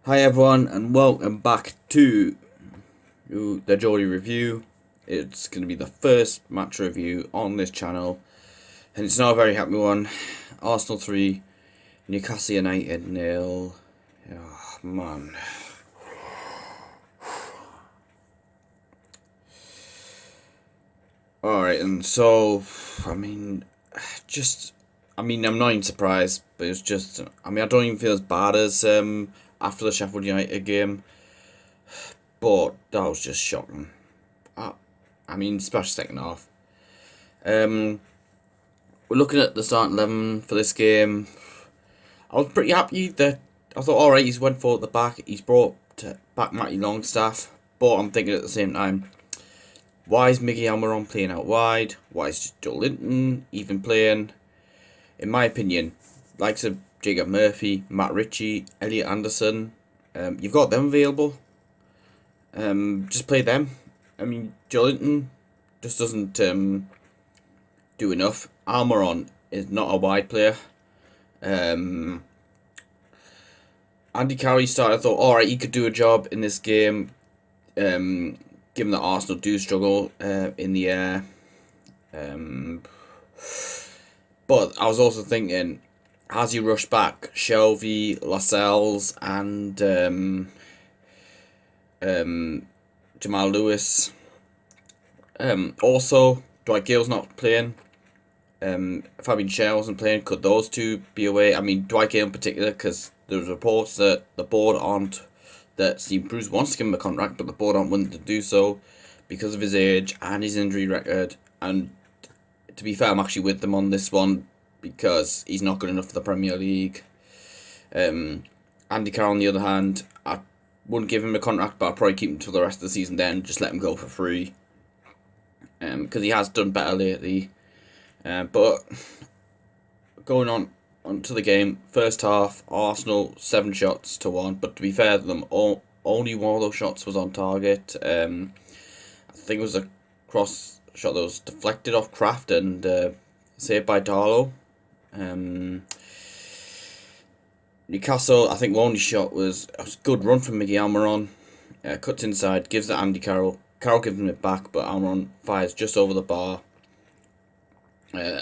Hi everyone, and welcome back to the Geordie review. It's going to be the first match review on this channel, and it's not a very happy one. Arsenal 3, Newcastle United 0. Oh, man. Alright, and so, I'm not even surprised, but it's just, I don't even feel as bad as after the Sheffield United game, but that was just shocking. Especially second half. We're looking at the starting 11 for this game. I was pretty happy that I thought, alright, he's went for at the back. He's brought back Matty Longstaff. But I'm thinking at the same time, why is Miggy Almiron playing out wide? Why is Joe Linton even playing? In my opinion, likes of Jacob Murphy, Matt Ritchie, Elliot Anderson, you've got them available. Just play them. Joe Linton just doesn't do enough. Almiron is not a wide player. Andy Carroll started. I thought, alright, he could do a job in this game, given that Arsenal do struggle in the air. But I was also thinking, as he rushed back, Shelvey, Lascelles, and Jamal Lewis. Also, Dwight Gale's not playing. Fabian Schär wasn't playing. Could those two be away? Dwight Gale in particular, because there was reports that the board aren't, that Steve Bruce wants to give him a contract, but the board aren't willing to do so because of his age and his injury record. And to be fair, I'm actually with them on this one because he's not good enough for the Premier League. Andy Carroll, on the other hand, I wouldn't give him a contract, but I'd probably keep him till the rest of the season, then just let him go for free. Because he has done better lately. But going on to the game, first half, Arsenal 7 shots to 1. But to be fair to them, only one of those shots was on target. I think it was a cross shot that was deflected off Kraft and saved by Darlow. Newcastle, I think the only shot was a good run from Miggy Almiron. Cuts inside, gives it to Andy Carroll. Carroll gives him it back, but Almiron fires just over the bar.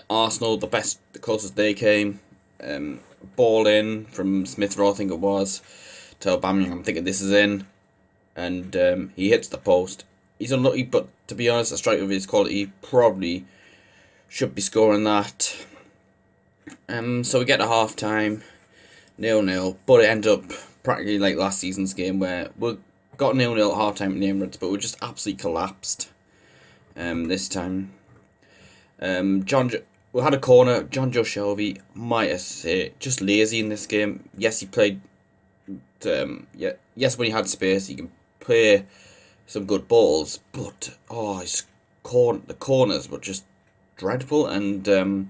Arsenal, the closest they came. Ball in from Smith Rowe, I think it was, to Aubameyang. I'm thinking this is in. And he hits the post. He's unlucky, but to be honest, a striker of his quality probably should be scoring that. So we get to half time, 0-0, but it ended up practically like last season's game where we got 0-0 at half time in the Emirates, but we just absolutely collapsed. This time, we had a corner. John Joe Shelvey, might I say, just lazy in this game. Yes, he played. Yes, when he had space, he can play some good balls, but the corners were just dreadful, and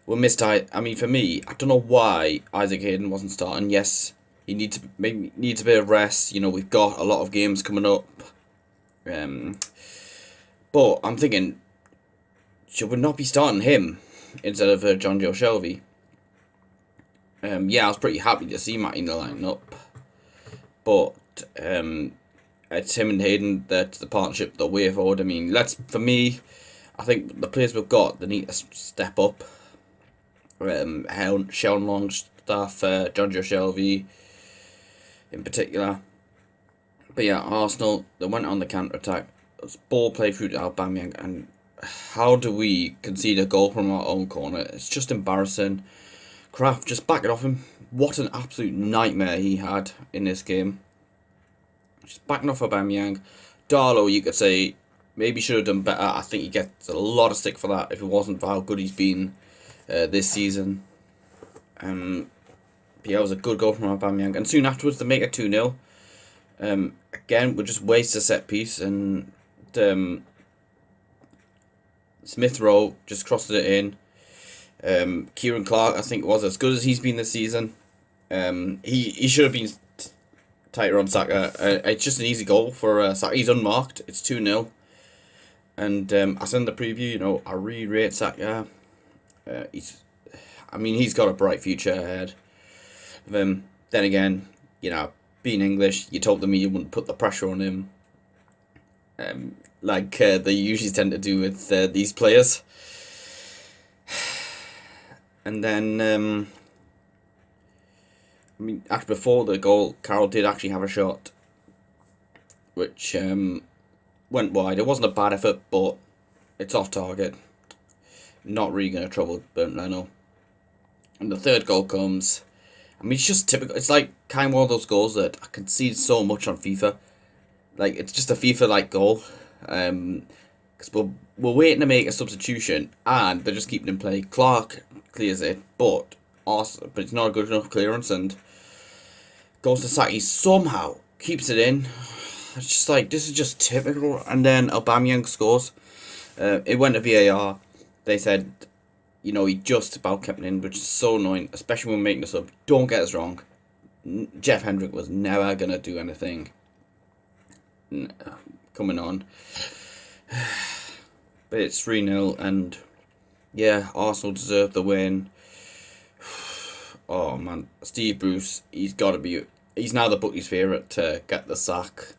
we missed. For me, I don't know why Isaac Hayden wasn't starting. Yes, he needs a bit of rest. We've got a lot of games coming up. But I'm thinking, should we not be starting him instead of John Joe Shelvey? I was pretty happy to see Matt in the lineup, but it's him and Hayden that's the partnership, the way forward. For me, I think the players we've got, they need to step up. Sheldon Longstaff, John Joe Shelvey in particular. But yeah, Arsenal, they went on the counter-attack. Ball played through to Aubameyang, and how do we concede a goal from our own corner? It's just embarrassing. Kraft, just back it off him. What an absolute nightmare he had in this game. Just backing off Aubameyang. Darlow, you could say, maybe should have done better. I think he gets a lot of stick for that if it wasn't for how good he's been this season. It was a good goal from Aubameyang. And soon afterwards, they make it 2-0. Again, we just waste a set piece, and Smith Rowe just crossed it in. Kieran Clark, I think, was as good as he's been this season. He should have been tighter on Saka. It's just an easy goal for Saka. He's unmarked. It's 2-0. And I said in the preview, I really rate Saka. He's got a bright future ahead of him. Then again, being English, you told them you wouldn't put the pressure on him, like they usually tend to do with these players. And then, I mean, actually before the goal, Carroll did actually have a shot, which went wide. It wasn't a bad effort, but it's off target. Not really going to trouble Burnt Leno. And the third goal comes. I mean, it's just typical. It's like kind of one of those goals that I concede so much on FIFA. Like, it's just a FIFA-like goal. Because we're waiting to make a substitution, and they're just keeping him play. Clark clears it, but it's not a good enough clearance, and goes to Saki, somehow keeps it in. It's just like, this is just typical. And then Aubameyang scores. It went to VAR. They said, you know, he just about kept it in, which is so annoying, especially when making this up. Don't get us wrong. Jeff Hendrick was never going to do anything coming on. But it's 3-0, and yeah, Arsenal deserve the win. Oh man, Steve Bruce, he's now the bookie's favourite to get the sack.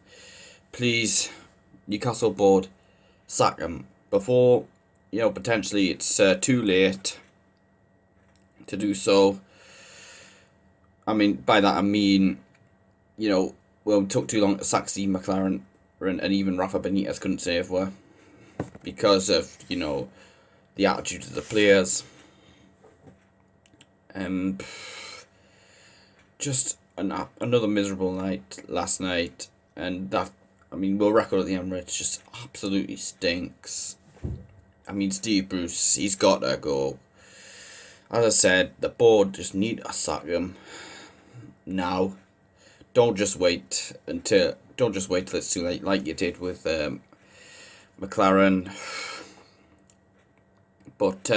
Please, Newcastle board, sack him before, you know, potentially it's too late to do so. I mean, by that I mean, you know, well, it took too long to sack Steve McLaren, and even Rafa Benitez couldn't save her because of, you know, the attitude of the players. Just another miserable night last night, and that, I mean, Will record at the Emirates just absolutely stinks. I mean, Steve Bruce, he's got to go. As I said, the board just need to sack him now. Don't just wait till it's too late, like you did with McLaren. But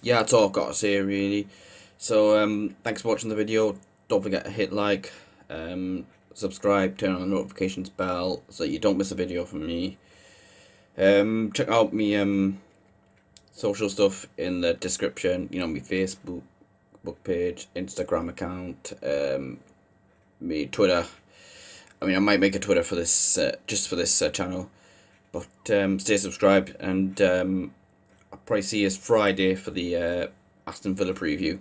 yeah, that's all I've got to say really. So thanks for watching the video. Don't forget to hit like, subscribe, turn on the notifications bell so that you don't miss a video from me. Check out me social stuff in the description. You know, my Facebook page, Instagram account, me Twitter. I mean, I might make a Twitter for this just for this channel. But stay subscribed, and I'll probably see you Friday for the Aston Villa preview.